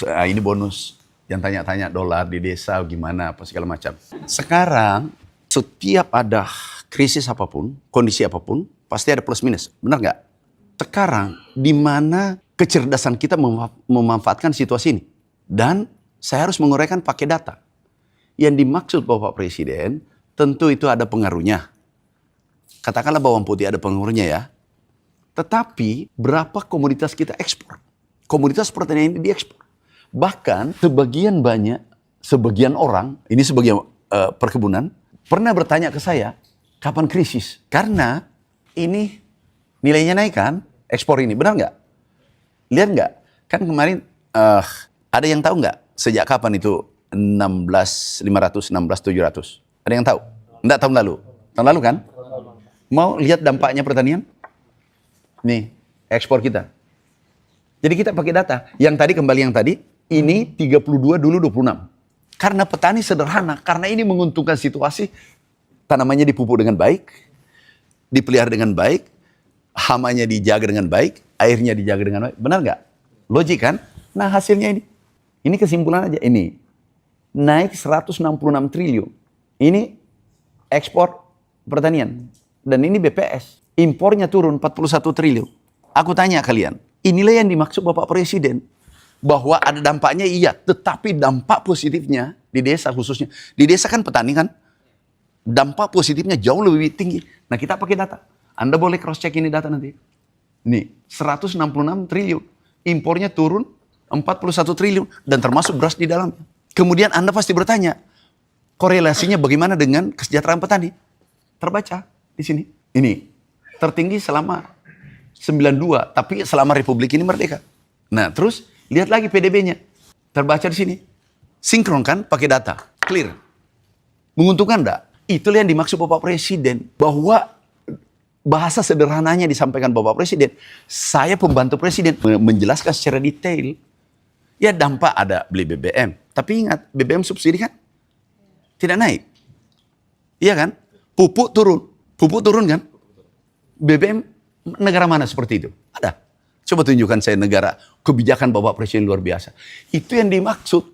Ini bonus. Yang tanya-tanya dolar di desa gimana, apa segala macam. Sekarang, setiap ada krisis apapun, kondisi apapun, pasti ada plus minus. Benar nggak? Sekarang, di mana kecerdasan kita memanfaatkan situasi ini? Dan saya harus menguraikan pakai data. Yang dimaksud Bapak Presiden, tentu itu ada pengaruhnya. Katakanlah bawang putih ada pengaruhnya ya. Tetapi berapa komoditas kita ekspor? Komoditas pertanian ini diekspor. Bahkan sebagian orang, ini sebagian perkebunan, pernah bertanya ke saya, kapan krisis? Karena ini nilainya naik kan, ekspor ini. Benar nggak? Lihat nggak? Kan kemarin ada yang tahu nggak sejak kapan itu 16.500, 16.700? Ada yang tahu? Enggak, tahun lalu. Tahun lalu kan? Mau lihat dampaknya pertanian? Nih, ekspor kita. Jadi kita pakai data. Yang tadi, ini 32 dulu 26. Karena petani sederhana, karena ini menguntungkan situasi, tanamannya dipupuk dengan baik, dipelihara dengan baik, hamanya dijaga dengan baik, airnya dijaga dengan baik. Benar nggak? Logik kan? Nah hasilnya ini. Ini kesimpulan aja. Ini naik 166 triliun. Ini ekspor pertanian. Dan ini BPS. Impornya turun 41 triliun. Aku tanya kalian, inilah yang dimaksud Bapak Presiden. Bahwa ada dampaknya iya, tetapi dampak positifnya di desa khususnya. Di desa kan petani kan, dampak positifnya jauh lebih tinggi. Nah kita pakai data. Anda boleh cross check ini data nanti. Nih, 166 triliun. Impornya turun 41 triliun. Dan termasuk beras di dalamnya. Kemudian Anda pasti bertanya, korelasinya bagaimana dengan kesejahteraan petani? Terbaca di sini. Ini tertinggi selama 92, tapi selama Republik ini merdeka. Nah, terus lihat lagi PDB-nya. Terbaca di sini. Sinkron kan pakai data. Clear. Menguntungkan enggak? Itulah yang dimaksud Bapak Presiden. Bahwa bahasa sederhananya disampaikan Bapak Presiden. Saya pembantu Presiden menjelaskan secara detail. Ya dampak ada beli BBM. Tapi ingat, BBM subsidi kan? Tidak naik. Iya kan? Pupuk turun. Pupuk turun kan? BBM negara mana seperti itu? Ada. Coba tunjukkan saya negara kebijakan Bapak Presiden luar biasa. Itu yang dimaksud.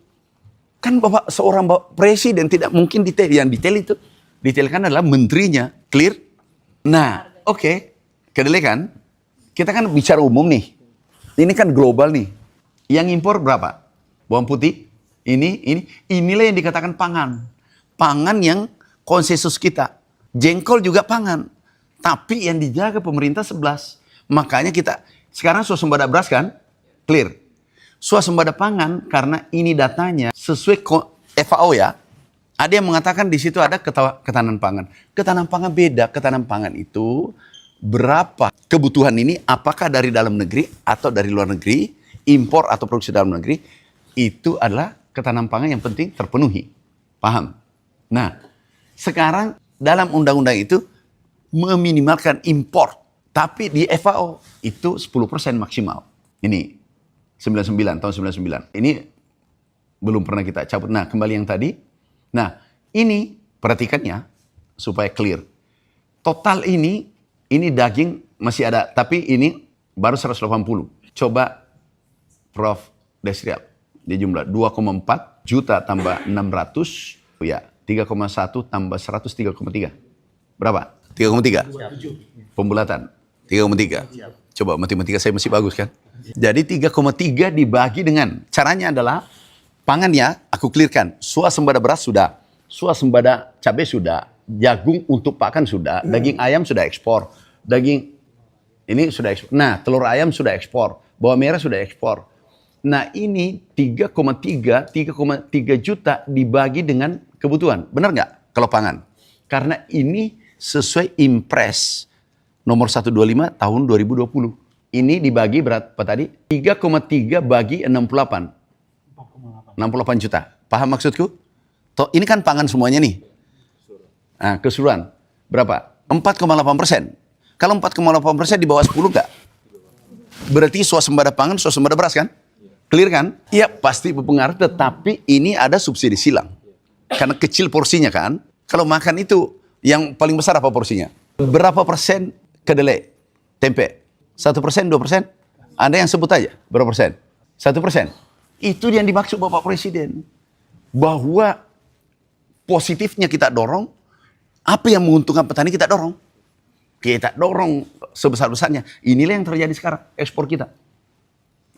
Kan seorang Bapak Presiden tidak mungkin detail. Yang detail itu. Detailkan adalah menterinya. Clear? Nah, oke. Kedelai kan? Kita kan bicara umum nih. Ini kan global nih. Yang impor berapa? Bawang putih. Inilah yang dikatakan pangan. Pangan yang konsensus kita. Jengkol juga pangan. Tapi yang dijaga pemerintah 11. Makanya kita, sekarang swasembada beras kan? Clear. Swasembada pangan, karena ini datanya sesuai FAO ya. Ada yang mengatakan di situ ada ketahanan pangan. Ketahanan pangan beda. Ketahanan pangan itu berapa kebutuhan ini, apakah dari dalam negeri atau dari luar negeri, impor atau produksi dalam negeri, itu adalah ketahanan pangan yang penting terpenuhi. Paham? Nah, sekarang dalam undang-undang itu, meminimalkan impor. Tapi di FAO itu 10% maksimal. Ini 99, tahun 99. Ini belum pernah kita cabut. Nah kembali yang tadi. Nah ini perhatikannya supaya clear. Total ini daging masih ada. Tapi ini baru 180. Coba Prof. Desrial. Di jumlah 2,4 juta tambah 600. Ya 3,1 tambah 100 3,3. Berapa? 3,3. Pembulatan. 3,3. Coba matematika saya masih bagus kan? Jadi 3,3 dibagi dengan, caranya adalah pangannya aku clearkan. Swasembada beras sudah, swasembada cabai sudah, jagung untuk pakan sudah, daging ayam sudah ekspor, daging ini sudah ekspor. Nah, telur ayam sudah ekspor, bawang merah sudah ekspor. Nah, ini 3,3 juta dibagi dengan kebutuhan. Benar nggak kalau pangan? Karena ini sesuai Impres nomor 125 tahun 2020. Ini dibagi berapa tadi? 3,3 bagi 68. 68 juta. Paham maksudku? Ini kan pangan semuanya nih. Nah, keseluruhan. Berapa? 4,8%. Kalau 4,8% di bawah 10 enggak? Berarti swasembada pangan, swasembada beras kan? Clear kan? Iya pasti berpengaruh, tetapi ini ada subsidi silang. Karena kecil porsinya kan. Kalau makan itu, yang paling besar apa porsinya? Berapa persen kedelai, tempe? 1%, 2%? Ada yang sebut aja, berapa persen? 1%. Itu yang dimaksud Bapak Presiden. Bahwa positifnya kita dorong, apa yang menguntungkan petani kita dorong. Kita dorong sebesar-besarnya. Inilah yang terjadi sekarang, ekspor kita.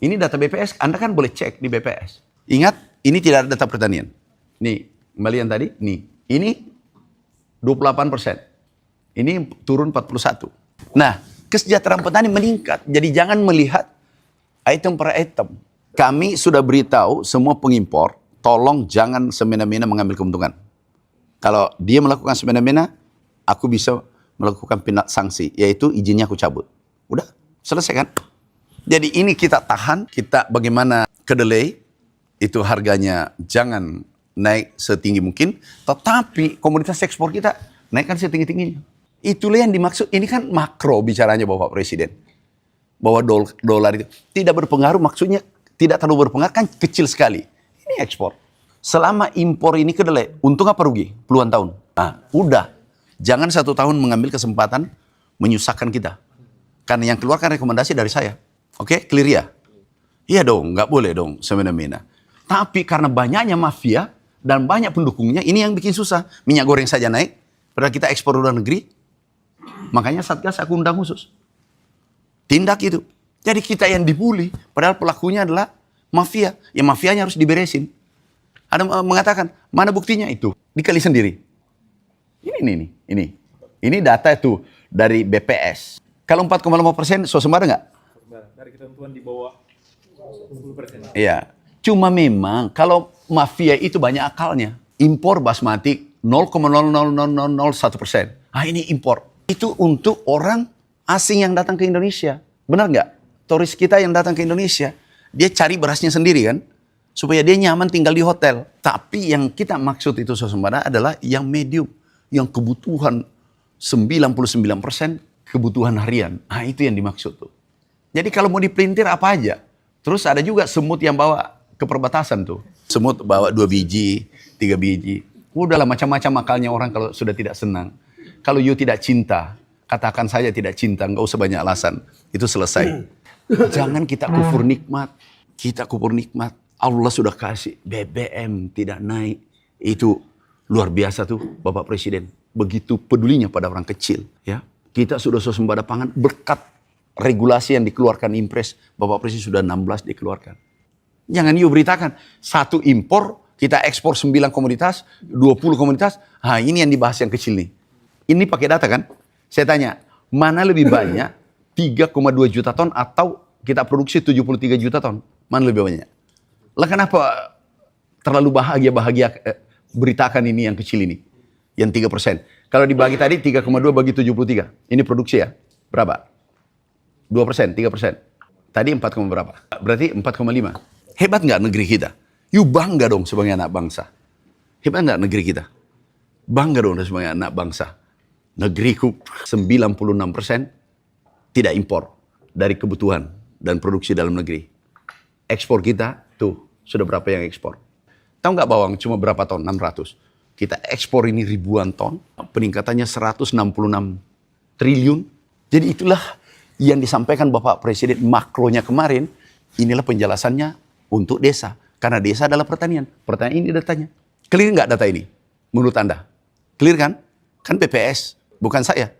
Ini data BPS, Anda kan boleh cek di BPS. Ingat, ini tidak ada data pertanian. Nih, kembali yang tadi, nih. Ini 28%. Ini turun 41. Nah, kesejahteraan petani meningkat. Jadi jangan melihat item per item. Kami sudah beritahu semua pengimpor, tolong jangan semena-mena mengambil keuntungan. Kalau dia melakukan semena-mena, aku bisa melakukan sanksi, yaitu izinnya aku cabut. Udah, selesai kan? Jadi ini kita tahan, kita bagaimana kedelai, itu harganya jangan naik setinggi mungkin, tetapi komoditas ekspor kita naikkan setinggi-tingginya. Itulah yang dimaksud, ini kan makro bicaranya Bapak Presiden. Bahwa dolar itu tidak berpengaruh, maksudnya tidak terlalu berpengaruh, kan kecil sekali. Ini ekspor. Selama impor ini kedelai, untung apa rugi? Puluhan tahun. Nah, udah. Jangan 1 tahun mengambil kesempatan menyusahkan kita. Karena yang keluarkan rekomendasi dari saya. Oke, clear ya? Iya dong, nggak boleh dong semena-mena. Tapi karena banyaknya mafia dan banyak pendukungnya, ini yang bikin susah. Minyak goreng saja naik, padahal kita ekspor luar negeri. Makanya Satgas aku undang khusus. Tindak itu. Jadi kita yang dibully, padahal pelakunya adalah mafia. Ya mafianya harus diberesin. Ada mengatakan, mana buktinya itu? Dikali sendiri. Ini. Ini data itu dari BPS. Kalau 4,5% swasembada nggak? Dari ketentuan di bawah 10%. Iya. Cuma memang kalau mafia itu banyak akalnya. Impor basmati 0,00001%. Ah ini impor. Itu untuk orang asing yang datang ke Indonesia. Benar nggak? Turis kita yang datang ke Indonesia, dia cari berasnya sendiri kan? Supaya dia nyaman tinggal di hotel. Tapi yang kita maksud itu swasembada adalah yang medium. Yang kebutuhan 99% kebutuhan harian. Ah itu yang dimaksud tuh. Jadi kalau mau dipelintir apa aja. Terus ada juga semut yang bawa ke perbatasan tuh. Semut bawa 2 biji, 3 biji. Udahlah macam-macam akalnya orang kalau sudah tidak senang. Kalau you tidak cinta, katakan saja tidak cinta, nggak usah banyak alasan. Itu selesai. Jangan kita kufur nikmat. Kita kufur nikmat. Allah sudah kasih BBM tidak naik. Itu luar biasa tuh Bapak Presiden. Begitu pedulinya pada orang kecil. Ya, kita sudah swasembada pangan berkat regulasi yang dikeluarkan Impres. Bapak Presiden sudah 16 dikeluarkan. Jangan you beritakan. Satu impor, kita ekspor 9 komoditas, 20 komoditas. Nah ini yang dibahas yang kecil nih. Ini pakai data kan? Saya tanya, mana lebih banyak 3,2 juta ton atau kita produksi 73 juta ton? Mana lebih banyak? Lah kenapa terlalu bahagia beritakan ini yang kecil ini? Yang 3%. Kalau dibagi tadi 3,2 bagi 73. Ini produksi ya? Berapa? 2%, 3%. Tadi 4, berapa? Berarti 4,5. Hebat nggak negeri kita? You bangga dong sebagai anak bangsa. Hebat nggak negeri kita? Bangga dong sebagai anak bangsa. Negeriku 96% tidak impor dari kebutuhan dan produksi dalam negeri. Ekspor kita tuh sudah berapa yang ekspor? Tahu nggak bawang cuma berapa ton? 600. Kita ekspor ini ribuan ton, peningkatannya 166 triliun. Jadi itulah yang disampaikan Bapak Presiden makronya kemarin. Inilah penjelasannya untuk desa. Karena desa adalah pertanian. Pertanian ini datanya. Clear nggak data ini? Menurut Anda? Clear kan? Kan BPS, bukan saya.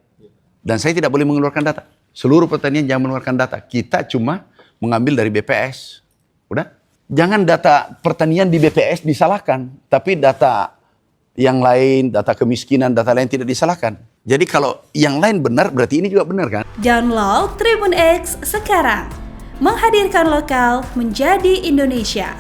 Dan saya tidak boleh mengeluarkan data. Seluruh pertanian jangan mengeluarkan data. Kita cuma mengambil dari BPS. Udah? Jangan data pertanian di BPS disalahkan. Tapi data yang lain, data kemiskinan, data lain tidak disalahkan. Jadi kalau yang lain benar, berarti ini juga benar kan? Download Tribun X sekarang. Menghadirkan lokal menjadi Indonesia.